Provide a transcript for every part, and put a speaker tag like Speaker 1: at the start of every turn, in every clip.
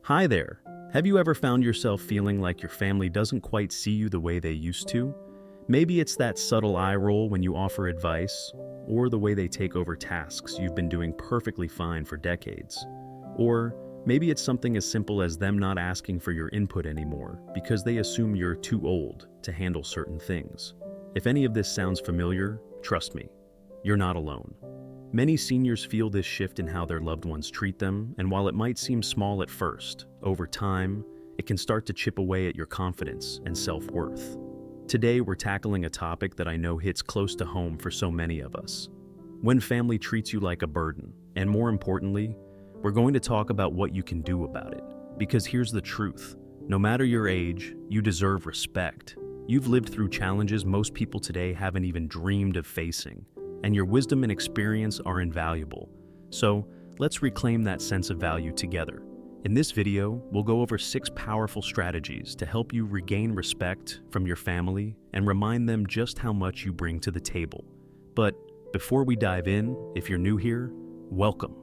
Speaker 1: Hi there. Have you ever found yourself feeling like your family doesn't quite see you the way they used to? Maybe it's that subtle eye roll when you offer advice, or the way they take over tasks you've been doing perfectly fine for decades. Or maybe it's something as simple as them not asking for your input anymore because they assume you're too old to handle certain things. If any of this sounds familiar, trust me, you're not alone. Many seniors feel this shift in how their loved ones treat them, and while it might seem small at first, over time, it can start to chip away at your confidence and self-worth. Today, we're tackling a topic that I know hits close to home for so many of us. When family treats you like a burden, and more importantly, we're going to talk about what you can do about it. Because here's the truth, no matter your age, you deserve respect. You've lived through challenges most people today haven't even dreamed of facing, and your wisdom and experience are invaluable. So, let's reclaim that sense of value together. In this video, we'll go over 6 powerful strategies to help you regain respect from your family and remind them just how much you bring to the table. But before we dive in, if you're new here, welcome.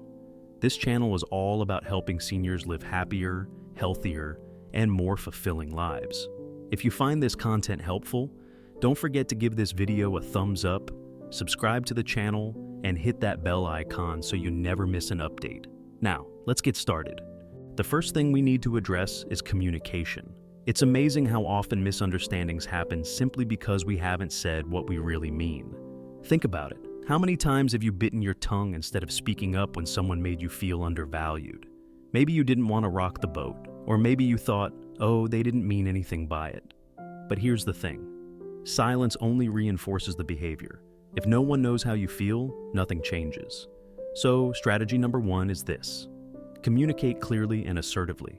Speaker 1: This channel is all about helping seniors live happier, healthier, and more fulfilling lives. If you find this content helpful, don't forget to give this video a thumbs up, subscribe to the channel, and hit that bell icon so you never miss an update. Now, let's get started. The first thing we need to address is communication. It's amazing how often misunderstandings happen simply because we haven't said what we really mean. Think about it. How many times have you bitten your tongue instead of speaking up when someone made you feel undervalued? Maybe you didn't want to rock the boat, or maybe you thought, oh, they didn't mean anything by it. But here's the thing. Silence only reinforces the behavior. If no one knows how you feel, nothing changes. So, strategy number 1 is this. Communicate clearly and assertively.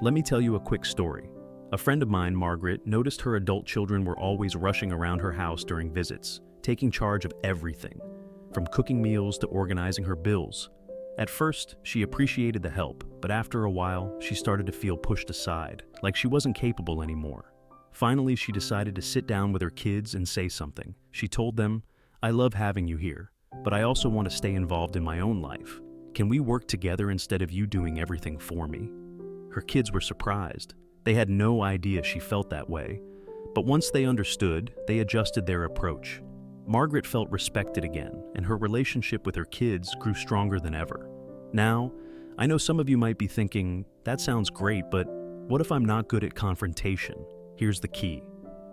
Speaker 1: Let me tell you a quick story. A friend of mine, Margaret, noticed her adult children were always rushing around her house during visits, taking charge of everything, from cooking meals to organizing her bills. At first, she appreciated the help, but after a while, she started to feel pushed aside, like she wasn't capable anymore. Finally, she decided to sit down with her kids and say something. She told them, I love having you here, but I also want to stay involved in my own life. Can we work together instead of you doing everything for me? Her kids were surprised. They had no idea she felt that way. But once they understood, they adjusted their approach. Margaret felt respected again, and her relationship with her kids grew stronger than ever. Now, I know some of you might be thinking, that sounds great, but what if I'm not good at confrontation? Here's the key.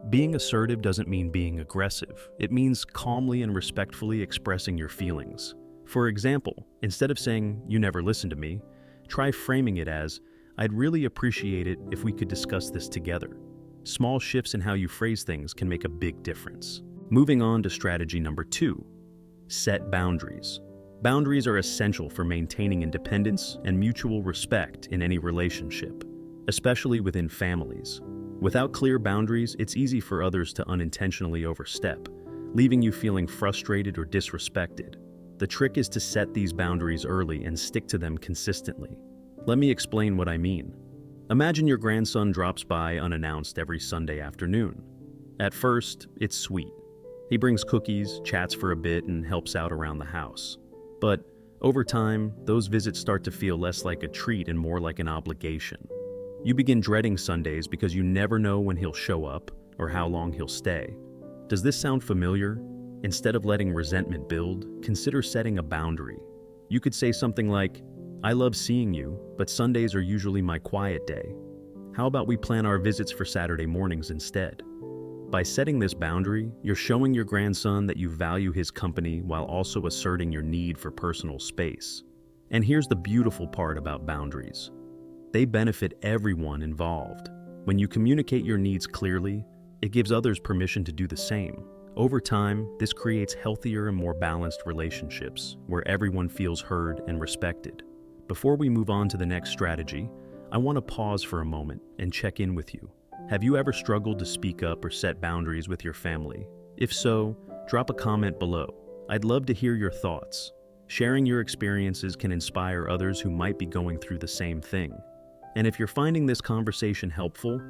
Speaker 1: Being assertive doesn't mean being aggressive. It means calmly and respectfully expressing your feelings. For example, instead of saying, you never listen to me, try framing it as, I'd really appreciate it if we could discuss this together. Small shifts in how you phrase things can make a big difference. Moving on to strategy number 2, set boundaries. Boundaries are essential for maintaining independence and mutual respect in any relationship, especially within families. Without clear boundaries, it's easy for others to unintentionally overstep, leaving you feeling frustrated or disrespected. The trick is to set these boundaries early and stick to them consistently. Let me explain what I mean. Imagine your grandson drops by unannounced every Sunday afternoon. At first, it's sweet. He brings cookies, chats for a bit, and helps out around the house. But over time, those visits start to feel less like a treat and more like an obligation. You begin dreading Sundays because you never know when he'll show up or how long he'll stay. Does this sound familiar? Instead of letting resentment build, consider setting a boundary. You could say something like, I love seeing you, but Sundays are usually my quiet day. How about we plan our visits for Saturday mornings instead? By setting this boundary, you're showing your grandson that you value his company while also asserting your need for personal space. And here's the beautiful part about boundaries. They benefit everyone involved. When you communicate your needs clearly, it gives others permission to do the same. Over time, this creates healthier and more balanced relationships where everyone feels heard and respected. Before we move on to the next strategy, I want to pause for a moment and check in with you. Have you ever struggled to speak up or set boundaries with your family? If so, drop a comment below. I'd love to hear your thoughts. Sharing your experiences can inspire others who might be going through the same thing. And if you're finding this conversation helpful,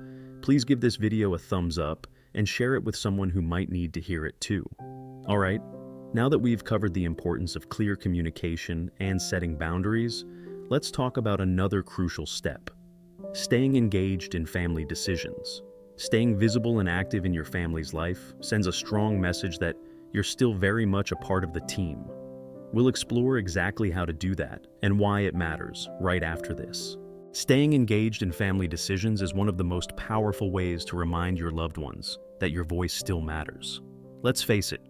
Speaker 1: please give this video a thumbs up and share it with someone who might need to hear it too. All right, Now that we've covered the importance of clear communication and setting boundaries, let's talk about another crucial step: staying engaged in family decisions. Staying visible and active in your family's life sends a strong message that you're still very much a part of the team. We'll explore exactly how to do that and why it matters right after this. Staying engaged in family decisions is one of the most powerful ways to remind your loved ones that your voice still matters. Let's face it,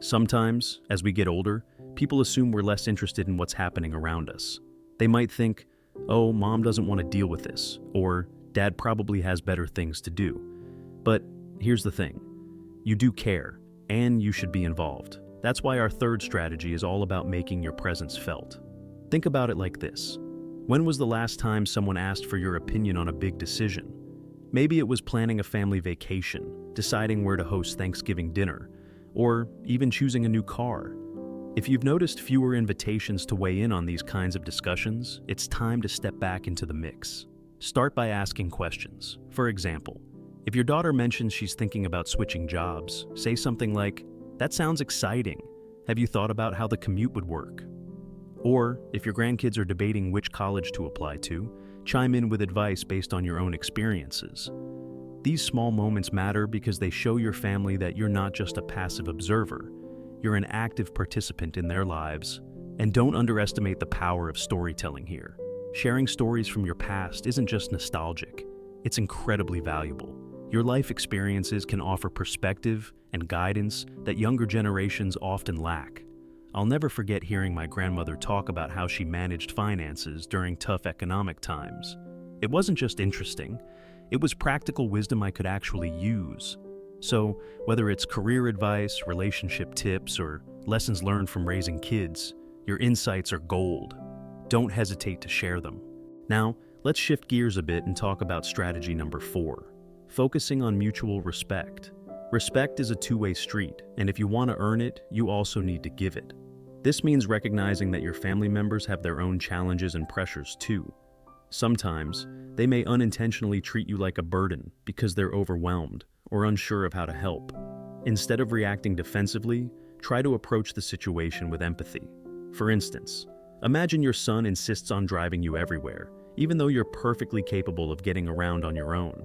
Speaker 1: sometimes, as we get older, people assume we're less interested in what's happening around us. They might think, "Oh, mom doesn't want to deal with this," or "Dad probably has better things to do." But here's the thing: you do care, and you should be involved. That's why our third strategy is all about making your presence felt. Think about it like this: when was the last time someone asked for your opinion on a big decision? Maybe it was planning a family vacation, deciding where to host Thanksgiving dinner, or even choosing a new car. If you've noticed fewer invitations to weigh in on these kinds of discussions, it's time to step back into the mix. Start by asking questions. For example, if your daughter mentions she's thinking about switching jobs, say something like, "That sounds exciting. Have you thought about how the commute would work?" Or, if your grandkids are debating which college to apply to, chime in with advice based on your own experiences. These small moments matter because they show your family that you're not just a passive observer, you're an active participant in their lives. And don't underestimate the power of storytelling here. Sharing stories from your past isn't just nostalgic, it's incredibly valuable. Your life experiences can offer perspective and guidance that younger generations often lack. I'll never forget hearing my grandmother talk about how she managed finances during tough economic times. It wasn't just interesting, it was practical wisdom I could actually use. So, whether it's career advice, relationship tips, or lessons learned from raising kids, your insights are gold. Don't hesitate to share them. Now, let's shift gears a bit and talk about strategy number 4: focusing on mutual respect. Respect is a two-way street, and if you want to earn it, you also need to give it. This means recognizing that your family members have their own challenges and pressures too. Sometimes, they may unintentionally treat you like a burden because they're overwhelmed or unsure of how to help. Instead of reacting defensively, try to approach the situation with empathy. For instance, imagine your son insists on driving you everywhere, even though you're perfectly capable of getting around on your own.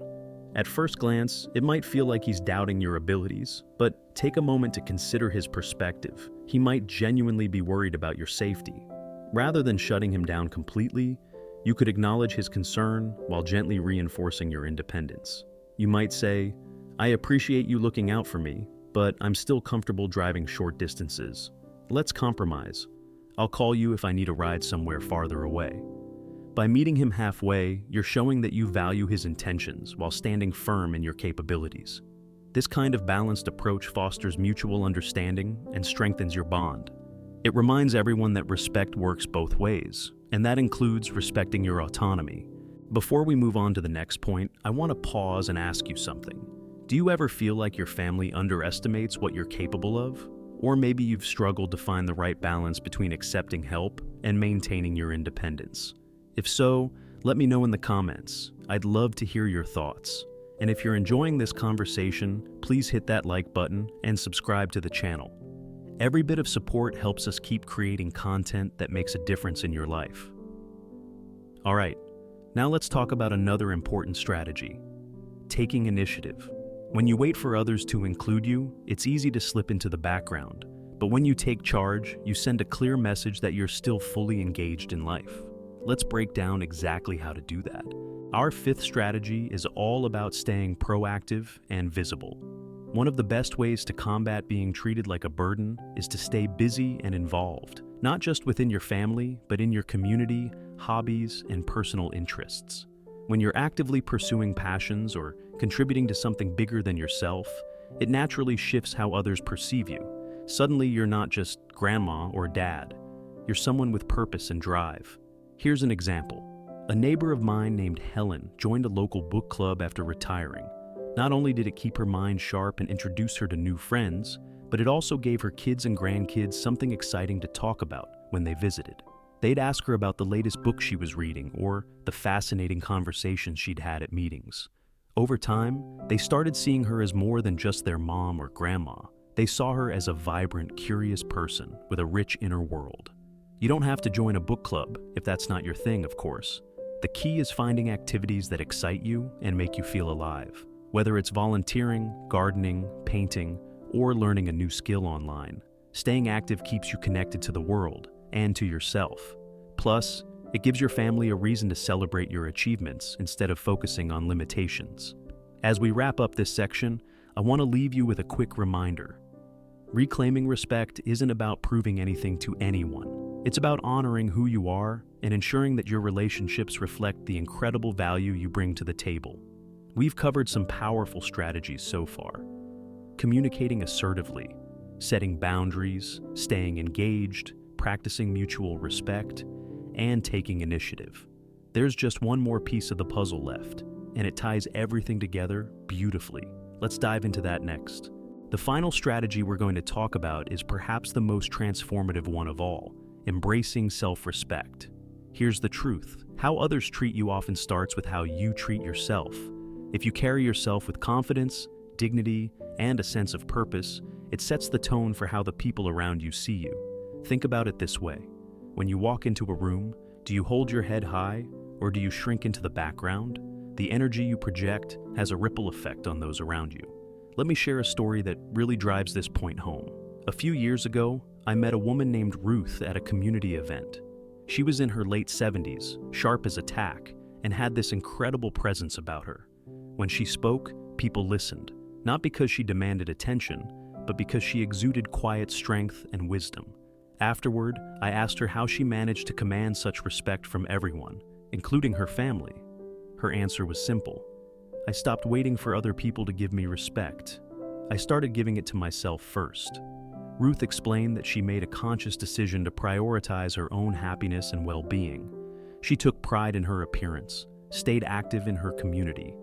Speaker 1: At first glance, it might feel like he's doubting your abilities, but take a moment to consider his perspective. He might genuinely be worried about your safety. Rather than shutting him down completely, you could acknowledge his concern while gently reinforcing your independence. You might say, "I appreciate you looking out for me, but I'm still comfortable driving short distances. Let's compromise. I'll call you if I need a ride somewhere farther away." By meeting him halfway, you're showing that you value his intentions while standing firm in your capabilities. This kind of balanced approach fosters mutual understanding and strengthens your bond. It reminds everyone that respect works both ways, and that includes respecting your autonomy. Before we move on to the next point, I want to pause and ask you something. Do you ever feel like your family underestimates what you're capable of? Or maybe you've struggled to find the right balance between accepting help and maintaining your independence. If so, let me know in the comments. I'd love to hear your thoughts. And if you're enjoying this conversation, please hit that like button and subscribe to the channel. Every bit of support helps us keep creating content that makes a difference in your life. All right, now let's talk about another important strategy: taking initiative. When you wait for others to include you, it's easy to slip into the background. But when you take charge, you send a clear message that you're still fully engaged in life. Let's break down exactly how to do that. Our fifth strategy is all about staying proactive and visible. One of the best ways to combat being treated like a burden is to stay busy and involved, not just within your family, but in your community, hobbies, and personal interests. When you're actively pursuing passions or contributing to something bigger than yourself, it naturally shifts how others perceive you. Suddenly, you're not just grandma or dad. You're someone with purpose and drive. Here's an example. A neighbor of mine named Helen joined a local book club after retiring. Not only did it keep her mind sharp and introduce her to new friends, but it also gave her kids and grandkids something exciting to talk about when they visited. They'd ask her about the latest book she was reading or the fascinating conversations she'd had at meetings. Over time, they started seeing her as more than just their mom or grandma. They saw her as a vibrant, curious person with a rich inner world. You don't have to join a book club if that's not your thing, of course. The key is finding activities that excite you and make you feel alive. Whether it's volunteering, gardening, painting, or learning a new skill online, staying active keeps you connected to the world and to yourself. Plus, it gives your family a reason to celebrate your achievements instead of focusing on limitations. As we wrap up this section, I want to leave you with a quick reminder. Reclaiming respect isn't about proving anything to anyone. It's about honoring who you are and ensuring that your relationships reflect the incredible value you bring to the table. We've covered some powerful strategies so far. Communicating assertively, setting boundaries, staying engaged, practicing mutual respect, and taking initiative. There's just one more piece of the puzzle left, and it ties everything together beautifully. Let's dive into that next. The final strategy we're going to talk about is perhaps the most transformative one of all: embracing self-respect. Here's the truth. How others treat you often starts with how you treat yourself. If you carry yourself with confidence, dignity, and a sense of purpose, it sets the tone for how the people around you see you. Think about it this way. When you walk into a room, do you hold your head high or do you shrink into the background? The energy you project has a ripple effect on those around you. Let me share a story that really drives this point home. A few years ago, I met a woman named Ruth at a community event. She was in her late 70s, sharp as a tack, and had this incredible presence about her. When she spoke, people listened, not because she demanded attention, but because she exuded quiet strength and wisdom. Afterward, I asked her how she managed to command such respect from everyone, including her family. Her answer was simple. I stopped waiting for other people to give me respect. I started giving it to myself first. Ruth explained that she made a conscious decision to prioritize her own happiness and well-being. She took pride in her appearance, stayed active in her community,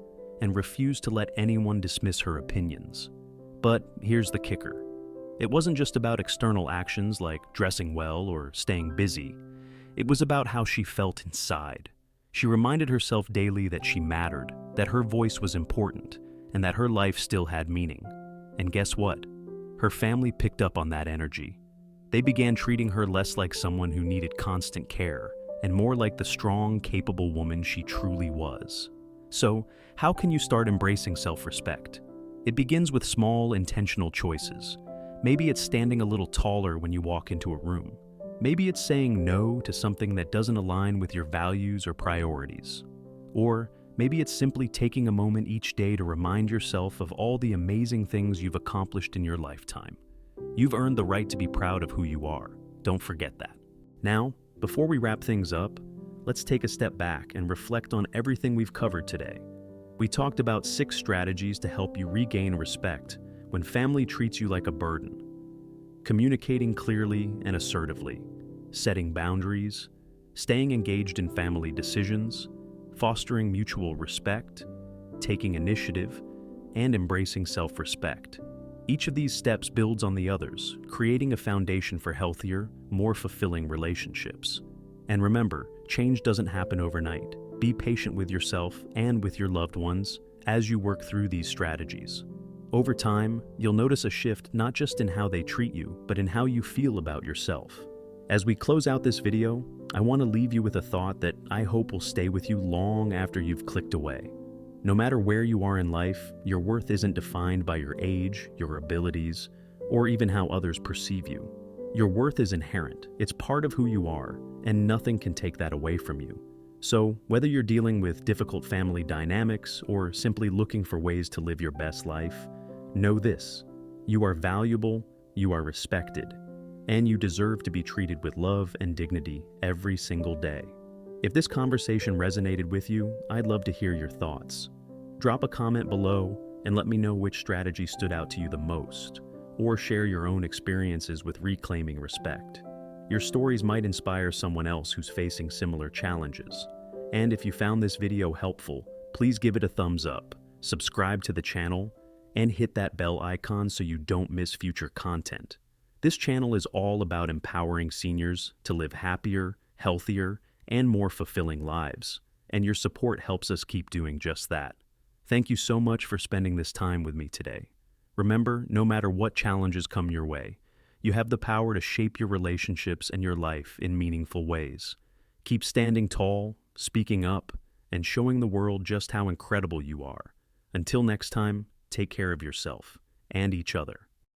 Speaker 1: and refused to let anyone dismiss her opinions. But here's the kicker. It wasn't just about external actions like dressing well or staying busy. It was about how she felt inside. She reminded herself daily that she mattered, that her voice was important, and that her life still had meaning. And guess what? Her family picked up on that energy. They began treating her less like someone who needed constant care, and more like the strong, capable woman she truly was. So, how can you start embracing self-respect? It begins with small, intentional choices. Maybe it's standing a little taller when you walk into a room. Maybe it's saying no to something that doesn't align with your values or priorities. Or maybe it's simply taking a moment each day to remind yourself of all the amazing things you've accomplished in your lifetime. You've earned the right to be proud of who you are. Don't forget that. Now, before we wrap things up, let's take a step back and reflect on everything we've covered today. We talked about 6 strategies to help you regain respect when family treats you like a burden. Communicating clearly and assertively, setting boundaries, staying engaged in family decisions, fostering mutual respect, taking initiative, and embracing self-respect. Each of these steps builds on the others, creating a foundation for healthier, more fulfilling relationships. And remember, change doesn't happen overnight. Be patient with yourself and with your loved ones as you work through these strategies. Over time, you'll notice a shift not just in how they treat you, but in how you feel about yourself. As we close out this video, I want to leave you with a thought that I hope will stay with you long after you've clicked away. No matter where you are in life, your worth isn't defined by your age, your abilities, or even how others perceive you. Your worth is inherent, it's part of who you are, and nothing can take that away from you. So, whether you're dealing with difficult family dynamics or simply looking for ways to live your best life, know this: you are valuable, you are respected, and you deserve to be treated with love and dignity every single day. If this conversation resonated with you, I'd love to hear your thoughts. Drop a comment below and let me know which strategy stood out to you the most, or share your own experiences with reclaiming respect. Your stories might inspire someone else who's facing similar challenges. And if you found this video helpful, please give it a thumbs up, subscribe to the channel, and hit that bell icon so you don't miss future content. This channel is all about empowering seniors to live happier, healthier, and more fulfilling lives, and your support helps us keep doing just that. Thank you so much for spending this time with me today. Remember, no matter what challenges come your way, you have the power to shape your relationships and your life in meaningful ways. Keep standing tall, speaking up, and showing the world just how incredible you are. Until next time, take care of yourself and each other.